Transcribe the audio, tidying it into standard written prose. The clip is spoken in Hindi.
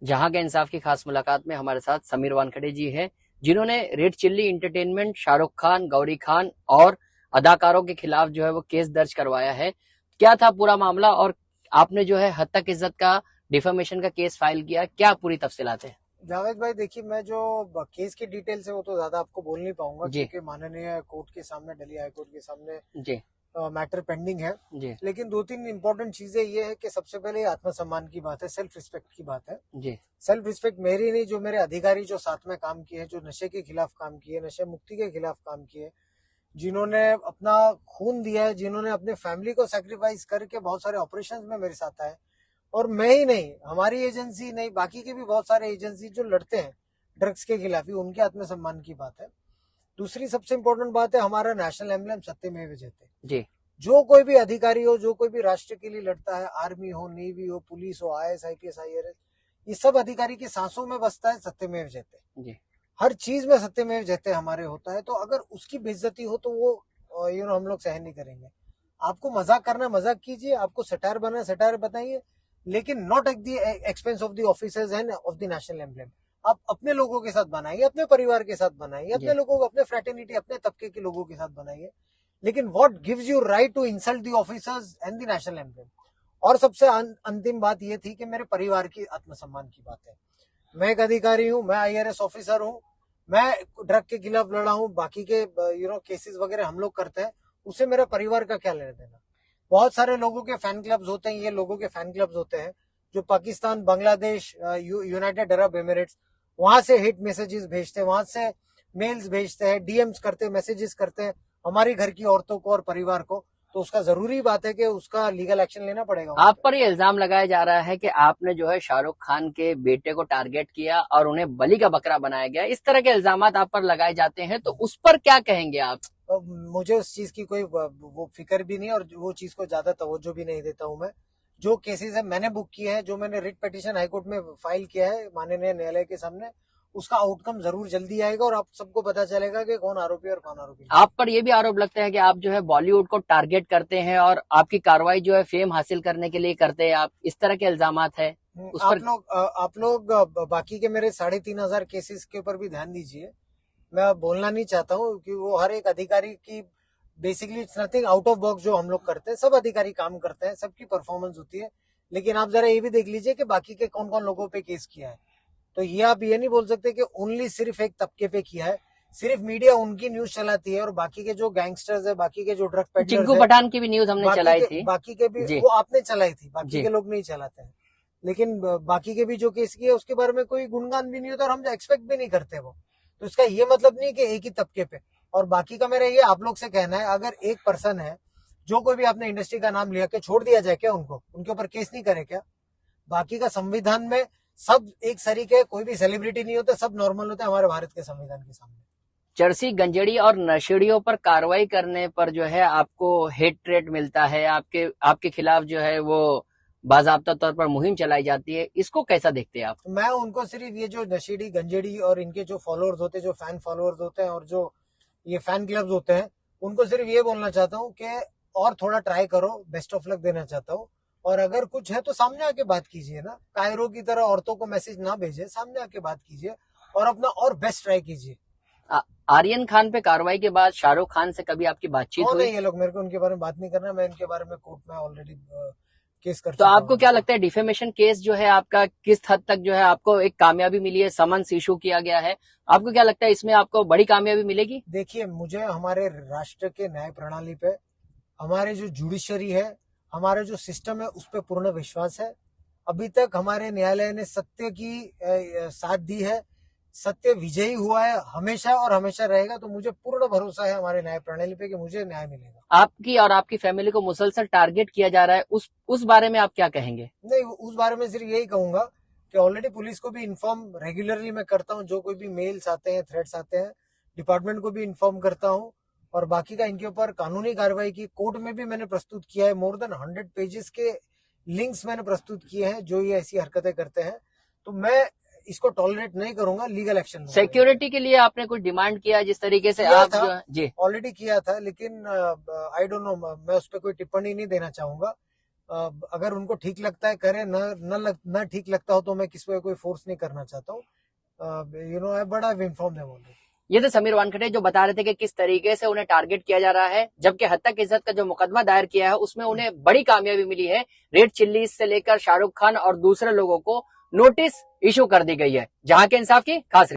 जहां के इंसाफ की खास मुलाकात में हमारे साथ समीर वानखेड़े जी हैं, जिन्होंने red chilli entertainment, Shahrukh Khan, Gauri Khan और अदाकारों के खिलाफ जो है वो केस दर्ज करवाया है। क्या था पूरा मामला और आपने जो है हद तक इज्जत का डिफेमेशन का केस फाइल किया, क्या पूरी तफसीलात है? जावेद भाई, देखिए, मैं जो केस की डिटेल्स है वो तो ज्यादा आपको बोल नहीं पाऊंगा, जी क्योंकि माननीय कोर्ट के सामने, दिल्ली हाई कोर्ट के सामने जी मैटर पेंडिंग है। जी लेकिन दो तीन इंपॉर्टेंट चीजें ये है कि सबसे पहले आत्मसम्मान की बात है, सेल्फ रिस्पेक्ट की बात है। जी सेल्फ रिस्पेक्ट मेरी नहीं, जो मेरे अधिकारी जो साथ में काम किए हैं, जो नशे के खिलाफ काम किए, नशे मुक्ति के खिलाफ काम किए, जिन्होंने अपना खून दिया है, जिन्होंने अपने फैमिली को सेक्रीफाइस करके बहुत सारे ऑपरेशंस में मेरे साथ आए। और मैं ही नहीं, हमारी एजेंसी नहीं, बाकी के भी बहुत सारे एजेंसी जो लड़ते हैं ड्रग्स के खिलाफ, ही उनके आत्मसम्मान की बात है। दूसरी सबसे इंपॉर्टेंट बात है, हमारा नेशनल एम्बलम सत्यमेव जयते। जी जो कोई भी अधिकारी हो, जो कोई भी राष्ट्र के लिए लड़ता है, आर्मी हो, नेवी हो, पुलिस हो, IAS, IPS, IRS, ये सब अधिकारी की सांसों में बसता है सत्यमेव जयते। जी हर चीज में सत्यमेव जयते हमारे होता है। तो अगर उसकी बेइज्जती हो तो वो हम लोग सहन नहीं करेंगे। आपको मजाक करना मजाक कीजिए, आपको सटायर बनाना सटायर बताइए, लेकिन not at the expense of the officers end of the national emblem. आप अपने लोगों के साथ बनाइए, अपने परिवार के साथ बनाइए, अपने जी लोगों को, अपने फ्रेटर्निटी, अपने तबके के लोगों के साथ बनाइए। लेकिन what gives you right to insult the officers and the national emblem? और सबसे अंतिम बात यह थी कि मेरे परिवार की आत्मसम्मान की बात है। मैं एक अधिकारी हूं, मैं IRS ऑफिसर हूं, मैं ड्रग के खिलाफ लड़ा हूं, बाकी के केसेस वगैरह हम लोग करते हैं, उससे मेरे परिवार का क्या लेना देना? बहुत सारे लोगों के फैन क्लब्स होते हैं, ये लोगों के फैन क्लब्स होते हैं जो Pakistan, Bangladesh, United Arab Emirates, वहां से हिट मैसेजेस भेजते हैं, वहां से मेल्स भेजते हैं, DMs करते हैं, मैसेजेस करते हैं हमारी घर की औरतों को और परिवार को। तो उसका जरूरी बात है कि उसका लीगल एक्शन लेना पड़ेगा। आप पर ये इल्जाम लगाया जा रहा है कि आपने जो है शाहरुख खान के बेटे को टारगेट किया और उन्हें बलि का बकरा बनाया गया। इस तरह के इल्जाम आप पर लगाए जाते हैं, तो उस पर क्या कहेंगे आप? मुझे उस चीज की कोई वो फिक्र भी नहीं, और वो चीज को ज्यादा तवज्जो भी नहीं देता हूं मैं। जो केसेस है मैंने बुक किए हैं, जो मैंने रिट पिटीशन हाईकोर्ट में फाइल किया है माननीय न्यायालय के सामने, उसका आउटकम जरूर जल्दी आएगा और आप सबको पता चलेगा कि कौन आरोपी और कौन आरोपी नहीं। आप पर यह भी आरोप लगता है कि आप जो है बॉलीवुड को टारगेट करते हैं और आपकी कार्रवाई जो है फेम हासिल करने के लिए करते हैं, आप इस तरह के इल्जामात है उस पर? आप लोग बाकी के मेरे 3,500 केसेस के ऊपर भी ध्यान दीजिए। मैं बोलना नहीं चाहता हूँ कि वो हर एक अधिकारी की, basically it's nothing out of box जो हम लोग करते हैं, सब अधिकारी काम करते हैं, सबकी परफॉर्मेंस होती है। लेकिन आप जरा ये भी देख लीजिए कि बाकी के कौन कौन लोगों पे केस किया है। तो ये आप ये नहीं बोल सकते कि ओनली सिर्फ एक तबके पे किया है। सिर्फ मीडिया उनकी न्यूज चलाती है, और बाकी के जो गैंगस्टर्स है, बाकी के जो ड्रग पेडलर्स चिंकू है, पठान की भी न्यूज हमने चलाई थी। बाकी के भी जी वो आपने चलाई थी, बाकी जी के लोग नहीं चलाते हैं। लेकिन बाकी के भी जो केस किए उसके बारे में कोई गुणगान भी नहीं होता, और हम एक्सपेक्ट भी नहीं करते वो। तो इसका ये मतलब नहीं कि एक ही तबके पे। और बाकी का मेरा ये आप लोग से कहना है, अगर एक पर्सन है, जो कोई भी आपने इंडस्ट्री का नाम लिया, क्या छोड़ दिया जाए क्या उनको? उनके ऊपर केस नहीं करे क्या? बाकी का संविधान में सब एक सरीके, कोई भी सेलिब्रिटी नहीं होता, सब नॉर्मल होते हैं हमारे भारत के संविधान के सामने। चरसी, गंजेड़ी और नशेड़ियों पर कार्रवाई करने पर जो है आपको हेट रेट मिलता है, आपके आपके खिलाफ जो है वो बाजाब्ता तौर पर मुहिम चलाई जाती है, इसको कैसा देखते हैं आप? तो मैं उनको सिर्फ ये जो नशेड़ी, गंजेड़ी और इनके जो फॉलोअर्स होते हैं, जो फैन फॉलोअर्स होते हैं, और जो ये फैन क्लब्स होते हैं, उनको सिर्फ ये बोलना चाहता हूँ कि और थोड़ा ट्राई करो, बेस्ट ऑफ लक देना चाहता हूँ। और अगर कुछ है तो सामने आके बात कीजिए ना, कायरो की तरह औरतों को मैसेज ना भेजे, सामने आके बात कीजिए और अपना और बेस्ट ट्राई कीजिए। आर्यन खान पे कार्रवाई के बाद शाहरुख खान से कभी आपकी बातचीत कौन है हुई? ये लोग? मेरे को उनके बारे में बात नहीं करना। मैं इनके बारे में कोर्ट में ऑलरेडी केस कर तो चुका आपको हूँ। क्या लगता है डिफेमेशन केस जो है आपका किस हद तक जो है आपको एक कामयाबी मिली है, समन्स इशू किया गया है, आपको क्या लगता है इसमें आपको बड़ी कामयाबी मिलेगी? देखिए, मुझे हमारे राष्ट्र के न्याय प्रणाली पे, हमारे जो जुडिशरी है, हमारे जो सिस्टम है, उस पर पूर्ण विश्वास है। अभी तक हमारे न्यायालय ने सत्य की साथ दी है, सत्य विजयी हुआ है हमेशा और हमेशा रहेगा। तो मुझे पूर्ण भरोसा है हमारे न्याय प्रणाली पे कि मुझे न्याय मिलेगा। आपकी और आपकी फैमिली को मुसलसल टारगेट किया जा रहा है, उस बारे में आप क्या कहेंगे? नहीं, उस बारे में सिर्फ यही कहूंगा कि ऑलरेडी पुलिस को भी इन्फॉर्म रेगुलरली मैं करता हूँ, जो कोई भी मेल्स आते हैं, थ्रेट्स आते हैं, डिपार्टमेंट को भी इन्फॉर्म करता हूँ। और बाकी का इनके ऊपर कानूनी कार्रवाई की, कोर्ट में भी मैंने प्रस्तुत किया है, मोर देन 100 पेजेस के लिंक्स मैंने प्रस्तुत किए हैं जो ये ऐसी हरकतें करते हैं। तो मैं इसको टॉलरेट नहीं करूंगा, लीगल एक्शन सिक्योरिटी के लिए आपने कुछ डिमांड किया जिस तरीके से किया आप था, जो जी? ऑलरेडी किया था। लेकिन आई डोंट नो, मैं उस पर कोई टिप्पणी नहीं देना चाहूंगा। अगर उनको ठीक लगता है करे, न ठीक लगता हो तो मैं किसी पे कोई फोर्स नहीं करना चाहता हूँ। आई बड़ा इन्फॉर्म देम ऑलरेडी। ये थे समीर वानखेड़े जो बता रहे थे कि किस तरीके से उन्हें टारगेट किया जा रहा है, जबकि हद तक इज्जत का जो मुकदमा दायर किया है उसमें उन्हें बड़ी कामयाबी मिली है। रेड चिल्लीज से लेकर शाहरुख खान और दूसरे लोगों को नोटिस इशू कर दी गई है, जहां के इंसाफ की खास